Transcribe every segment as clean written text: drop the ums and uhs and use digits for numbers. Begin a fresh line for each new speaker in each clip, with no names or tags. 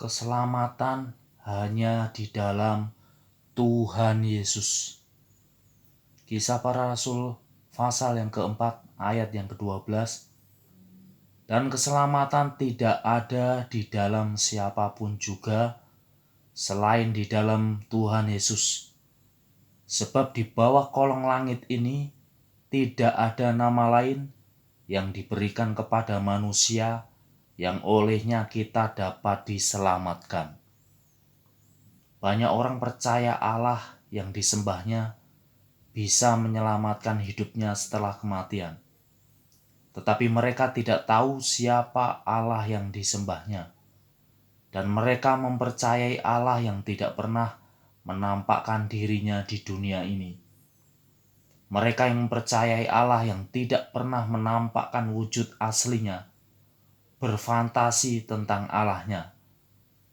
Keselamatan hanya di dalam Tuhan Yesus. Kisah Para Rasul pasal yang keempat ayat yang ke-12. Dan keselamatan tidak ada di dalam siapapun juga selain di dalam Tuhan Yesus. Sebab di bawah kolong langit ini tidak ada nama lain yang diberikan kepada manusia yang olehnya kita dapat diselamatkan. Banyak orang percaya Allah yang disembahnya bisa menyelamatkan hidupnya setelah kematian. Tetapi mereka tidak tahu siapa Allah yang disembahnya. Dan mereka mempercayai Allah yang tidak pernah menampakkan dirinya di dunia ini. Mereka yang mempercayai Allah yang tidak pernah menampakkan wujud aslinya, berfantasi tentang Allahnya,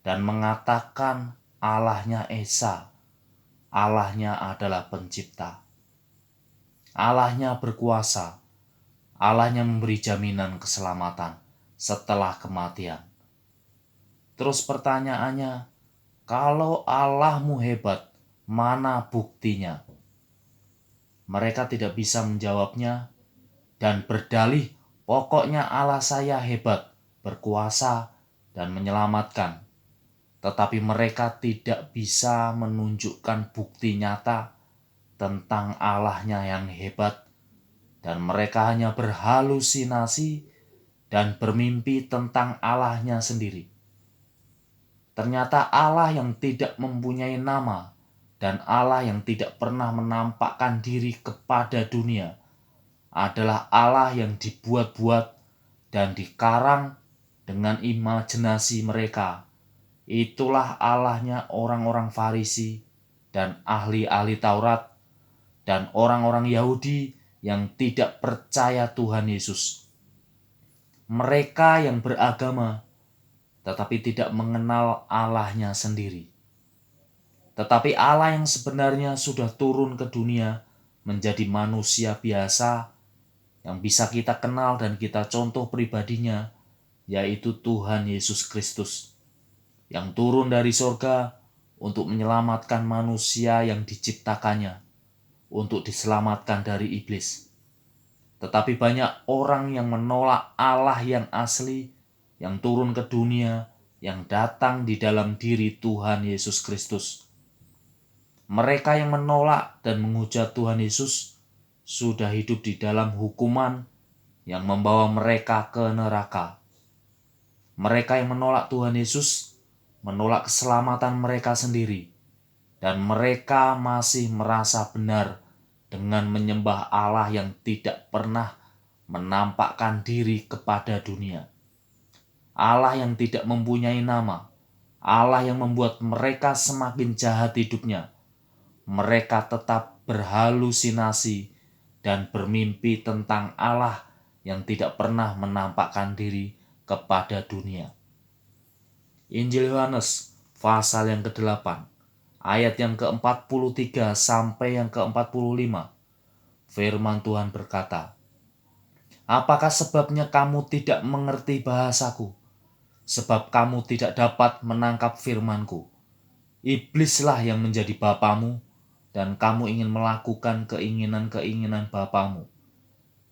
dan mengatakan Allahnya Esa, Allahnya adalah pencipta. Allahnya berkuasa, Allahnya memberi jaminan keselamatan setelah kematian. Terus pertanyaannya, kalau Allahmu hebat, mana buktinya? Mereka tidak bisa menjawabnya dan berdalih, pokoknya Allah saya hebat, berkuasa, dan menyelamatkan. Tetapi mereka tidak bisa menunjukkan bukti nyata tentang Allahnya yang hebat, dan mereka hanya berhalusinasi dan bermimpi tentang Allahnya sendiri. Ternyata Allah yang tidak mempunyai nama dan Allah yang tidak pernah menampakkan diri kepada dunia adalah Allah yang dibuat-buat dan dikarang dengan imajinasi mereka. Itulah Allahnya orang-orang Farisi dan ahli-ahli Taurat dan orang-orang Yahudi yang tidak percaya Tuhan Yesus. Mereka yang beragama tetapi tidak mengenal Allahnya sendiri. Tetapi Allah yang sebenarnya sudah turun ke dunia menjadi manusia biasa yang bisa kita kenal dan kita contoh pribadinya, yaitu Tuhan Yesus Kristus yang turun dari sorga untuk menyelamatkan manusia yang diciptakannya, untuk diselamatkan dari iblis. Tetapi banyak orang yang menolak Allah yang asli, yang turun ke dunia, yang datang di dalam diri Tuhan Yesus Kristus. Mereka yang menolak dan menghujat Tuhan Yesus sudah hidup di dalam hukuman yang membawa mereka ke neraka. Mereka yang menolak Tuhan Yesus menolak keselamatan mereka sendiri, dan mereka masih merasa benar dengan menyembah Allah yang tidak pernah menampakkan diri kepada dunia. Allah yang tidak mempunyai nama, Allah yang membuat mereka semakin jahat hidupnya. Mereka tetap berhalusinasi dan bermimpi tentang Allah yang tidak pernah menampakkan diri kepada dunia. Injil Yohanes pasal yang ke-8 ayat yang ke-43 sampai yang ke-45. Firman Tuhan berkata, "Apakah sebabnya kamu tidak mengerti bahasaku? Sebab kamu tidak dapat menangkap firmanku. Iblislah yang menjadi bapamu, dan kamu ingin melakukan keinginan-keinginan bapamu.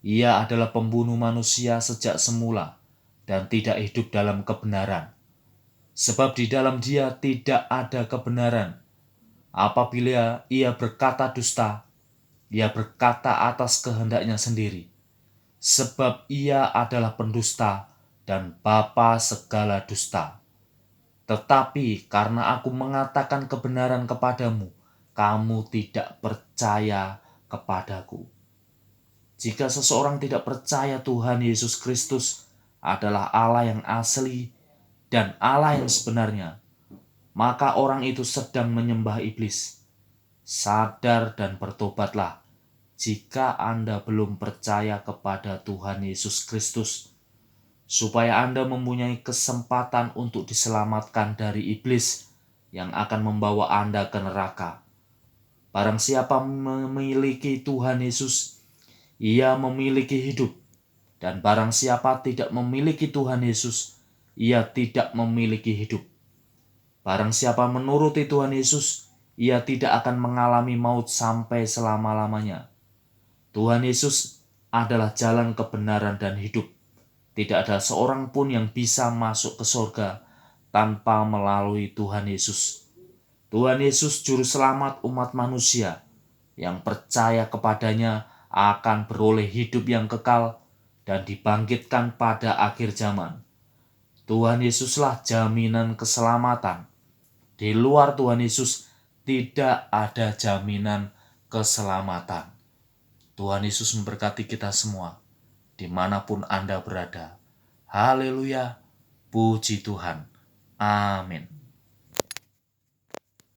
Ia adalah pembunuh manusia sejak semula dan tidak hidup dalam kebenaran. Sebab di dalam dia tidak ada kebenaran. Apabila ia berkata dusta, ia berkata atas kehendaknya sendiri. Sebab ia adalah pendusta dan bapa segala dusta. Tetapi karena aku mengatakan kebenaran kepadamu, kamu tidak percaya kepadaku." Jika seseorang tidak percaya Tuhan Yesus Kristus adalah Allah yang asli dan Allah yang sebenarnya, maka orang itu sedang menyembah iblis. Sadar dan bertobatlah jika Anda belum percaya kepada Tuhan Yesus Kristus, supaya Anda mempunyai kesempatan untuk diselamatkan dari iblis yang akan membawa Anda ke neraka. Barang siapa memiliki Tuhan Yesus, ia memiliki hidup. Dan barang siapa tidak memiliki Tuhan Yesus, ia tidak memiliki hidup. Barang siapa menuruti Tuhan Yesus, ia tidak akan mengalami maut sampai selama-lamanya. Tuhan Yesus adalah jalan kebenaran dan hidup. Tidak ada seorang pun yang bisa masuk ke surga tanpa melalui Tuhan Yesus. Tuhan Yesus juru selamat umat manusia. Yang percaya kepadanya akan beroleh hidup yang kekal dan dibangkitkan pada akhir zaman. Tuhan Yesuslah jaminan keselamatan. Di luar Tuhan Yesus tidak ada jaminan keselamatan. Tuhan Yesus memberkati kita semua, dimanapun Anda berada. Haleluya, puji Tuhan. Amin.